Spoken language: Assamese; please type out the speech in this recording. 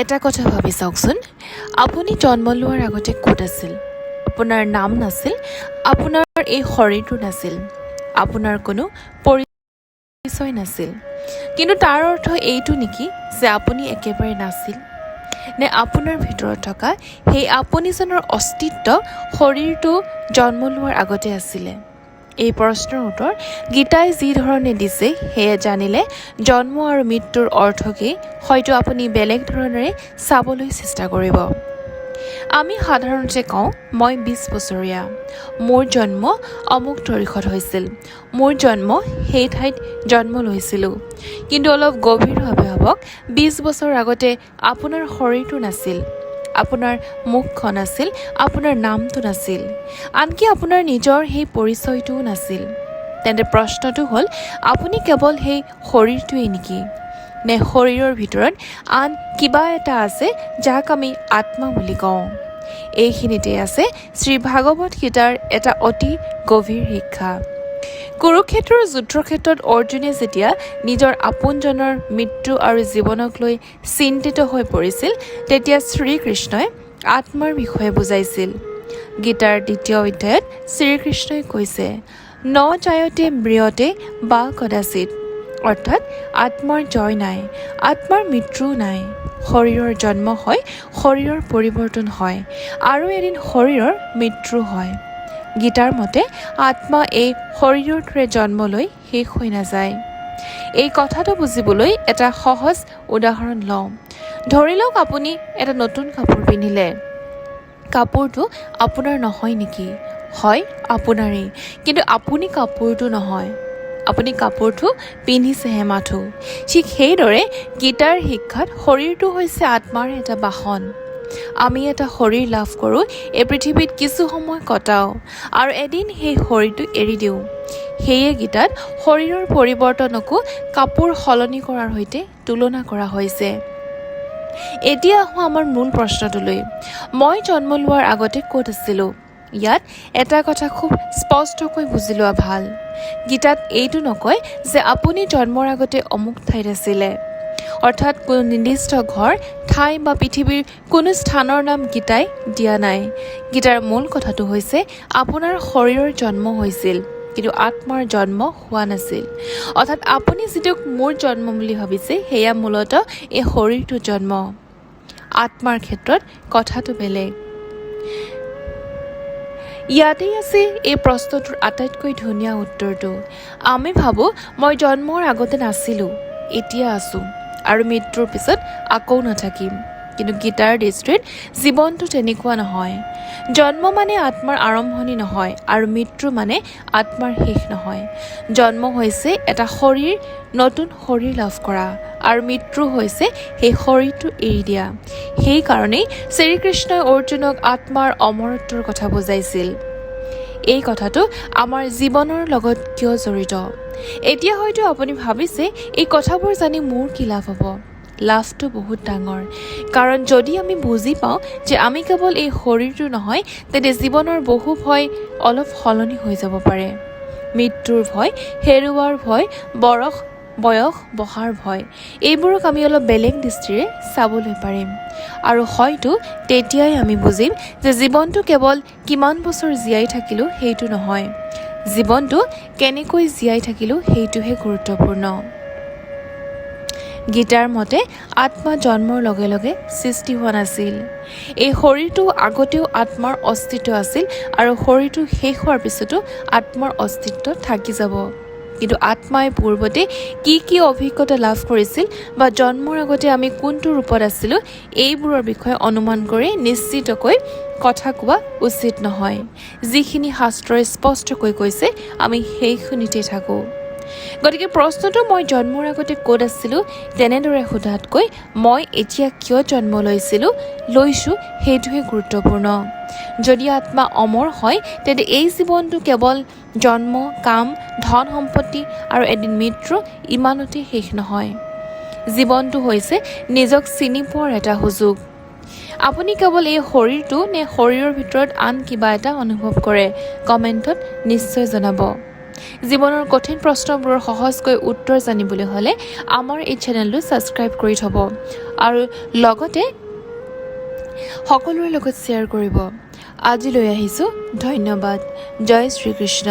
এটা কথা ভাবি চাওকচোন, আপুনি জন্ম লোৱাৰ আগতে ক'ত আছিল? আপোনাৰ নাম নাছিল, আপোনাৰ এই শৰীৰটো নাছিল, আপোনাৰ কোনো পৰিচয় নাছিল। কিন্তু তাৰ অৰ্থ এইটো নেকি যে আপুনি একেবাৰে নাছিল? নে আপোনাৰ ভিতৰত থকা সেই আপুনিজনৰ অস্তিত্ব শৰীৰটো জন্ম লোৱাৰ আগতে আছিলে? এই প্ৰশ্নৰ উত্তৰ গীতাই যি ধৰণে দিছে সেয়ে জানিলে জন্ম আৰু মৃত্যুৰ অৰ্থকে হয়তো আপুনি বেলেগ ধৰণেৰে চাবলৈ চেষ্টা কৰিব। আমি সাধাৰণতে কওঁ, মই 20 বছৰীয়া, মোৰ জন্ম অমুক তাৰিখত হৈছিল, মোৰ জন্ম সেই ঠাইত জন্ম লৈছিলোঁ। কিন্তু অলপ গভীৰভাৱে ভাবক, 20 বছৰ আগতে আপোনাৰ শৰীৰটো নাছিল, আপোনাৰ মুখখন আছিল, আপোনাৰ নামটো নাছিল, আনকি আপোনাৰ নিজৰ সেই পৰিচয়টোও নাছিল। তেন্তে প্ৰশ্নটো হ'ল, আপুনি কেৱল সেই শৰীৰটোৱেই নেকি? নে শৰীৰৰ ভিতৰত আন কিবা এটা আছে যাক আমি আত্মা বুলি কওঁ? এইখিনিতে আছে শ্ৰী ভাগৱত গীতাৰ এটা অতি গভীৰ শিক্ষা। কুৰুক্ষেত্ৰৰ যুদ্ধক্ষেত্ৰত অৰ্জুনে যেতিয়া নিজৰ আপোনজনৰ মৃত্যু আৰু জীৱনক লৈ চিন্তিত হৈ পৰিছিল, তেতিয়া শ্ৰীকৃষ্ণই আত্মাৰ বিষয়ে বুজাইছিল। গীতাৰ 2য় অধ্যায়ত শ্ৰীকৃষ্ণই কৈছে, ন জায়তে ম্ৰিয়তে বা কদাচিৎ, অৰ্থাৎ আত্মাৰ জয় নাই, আত্মাৰ মৃত্যুও নাই। শৰীৰৰ জন্ম হয়, শৰীৰৰ পৰিৱৰ্তন হয়, আৰু এদিন শৰীৰৰ মৃত্যু হয়। গীতাৰ মতে আত্মা এই শৰীৰৰ দৰে জন্ম লৈ শেষ হৈ নাযায়। এই কথাটো বুজিবলৈ এটা সহজ উদাহৰণ লওঁ। ধৰি লওক আপুনি এটা নতুন কাপোৰ পিন্ধিলে। কাপোৰটো আপোনাৰ নহয় নেকি? হয়, আপোনাৰেই, কিন্তু আপুনি কাপোৰটো নহয়। আপুনি কাপোৰটো পিন্ধিছেহে মাথো। ঠিক সেইদৰে গীতাৰ শিক্ষাত শৰীৰটো হৈছে আত্মাৰ এটা বাহন। আমি এটা শৰীৰ লাভ কৰোঁ, এই পৃথিৱীত কিছু সময় কটাওঁ আৰু এদিন সেই শৰীৰটো এৰি দিওঁ। সেয়ে গীতাত শৰীৰৰ পৰিৱৰ্তনকো কাপোৰ সলনি কৰাৰ সৈতে তুলনা কৰা হৈছে। এতিয়া আহোঁ আমাৰ মূল প্ৰশ্নটোলৈ, মই জন্ম লোৱাৰ আগতে ক'ত আছিলোঁ? ইয়াত এটা কথা খুব স্পষ্টকৈ বুজি লোৱা ভাল। গীতাত এইটো নকয় যে আপুনি জন্মৰ আগতে অমুক ঠাইত আছিলে, অৰ্থাৎ কোনো নিৰ্দিষ্ট ঘৰ, ঠাই বা পৃথিৱীৰ কোনো স্থানৰ নাম গীতাই দিয়া নাই। গীতাৰ মূল কথাটো হৈছে আপোনাৰ শৰীৰৰ জন্ম হৈছিল, কিন্তু আত্মাৰ জন্ম হোৱা নাছিল। অৰ্থাৎ আপুনি যিটোক মোৰ জন্ম বুলি ভাবিছে সেয়া মূলতঃ এই শৰীৰটো জন্ম। আত্মাৰ ক্ষেত্ৰত কথাটো বেলেগ। ইয়াতেই আছে এই প্ৰশ্নটোৰ আটাইতকৈ ধুনীয়া উত্তৰটো। আমি ভাবোঁ মই জন্মৰ আগতে নাছিলোঁ, এতিয়া আছোঁ আৰু মৃত্যুৰ পিছত আকৌ নাথাকিম। কিন্তু গীতাৰ দৃষ্টিত জীৱনটো তেনেকুৱা নহয়। জন্ম মানে আত্মাৰ আৰম্ভণি নহয় আৰু মৃত্যু মানে আত্মাৰ শেষ নহয়। জন্ম হৈছে এটা শৰীৰ, নতুন শৰীৰ লাভ কৰা, আৰু মৃত্যু হৈছে সেই শৰীৰটো এৰি দিয়া। সেইকাৰণেই শ্ৰীকৃষ্ণই অৰ্জুনক আত্মাৰ অমৰত্বৰ কথা বুজাইছিল। এই কথাটো আমাৰ জীৱনৰ লগত কিয় জড়িত? এতিয়া হয়তো আপুনি ভাবিছে, এই কথাবোৰ জানি মোৰ কি লাভ হ'ব? লাভটো বহুত ডাঙৰ। কাৰণ যদি আমি বুজি পাওঁ যে আমি কেৱল এই শৰীৰটো নহয়, তেন্তে জীৱনৰ বহু ভয় অলপ সলনি হৈ যাব পাৰে। মৃত্যুৰ ভয়, হেৰুৱাৰ ভয়, বয়স বহাৰ ভয়, এইবোৰক আমি অলপ বেলেগ দৃষ্টিৰে চাবলৈ পাৰিম। আৰু হয়তো তেতিয়াই আমি বুজিম যে জীৱনটো কেৱল কিমান বছৰ জীয়াই থাকিলোঁ সেইটো নহয়, জীৱনটো কেনেকৈ জীয়াই থাকিলোঁ সেইটোহে গুৰুত্বপূৰ্ণ। গীতাৰ মতে আত্মা জন্মৰ লগে লগে সৃষ্টি হোৱা নাছিল। এই শৰীৰটো আগতেও আত্মাৰ অস্তিত্ব আছিল আৰু শৰীৰটো শেষ হোৱাৰ পিছতো আত্মাৰ অস্তিত্ব থাকি যাব। কিন্তু আত্মাই পূৰ্বতে কি কি অভিজ্ঞতা লাভ কৰিছিল বা জন্মৰ আগতে আমি কোনটো ৰূপত আছিলোঁ, এইবোৰৰ বিষয়ে অনুমান কৰি নিশ্চিতকৈ কথা কোৱা উচিত নহয়। যিখিনি শাস্ত্ৰই স্পষ্টকৈ কৈছে আমি সেইখিনিতে থাকোঁ। গতিকে প্ৰশ্নটো মই জন্মৰ আগতে ক'ত আছিলোঁ তেনেদৰে সোধাতকৈ মই এতিয়া কিয় জন্ম লৈছোঁ সেইটোহে গুৰুত্বপূৰ্ণ। যদি আত্মা অমৰ হয়, তেন্তে এই জীৱনটো কেৱল জন্ম, কাম, ধন সম্পত্তি আৰু এদিন মৃত্যু ইমানতে শেষ নহয়। জীৱনটো হৈছে নিজক চিনি পোৱাৰ এটা সুযোগ। আপুনি কেৱল এই শৰীৰটো নে শৰীৰৰ ভিতৰত আন কিবা এটা অনুভৱ কৰে? কমেণ্টত নিশ্চয় জনাব। জীৱনৰ কঠিন প্ৰশ্নবোৰৰ সহজকৈ উত্তৰ জানিবলৈ হ'লে আমাৰ এই চেনেলটো ছাবস্ক্ৰাইব কৰি থ'ব আৰু লগতে সকলোৰে লগত শ্বেয়াৰ কৰিব। আজিলৈ আহিছোঁ, ধন্যবাদ। জয় শ্ৰীকৃষ্ণ।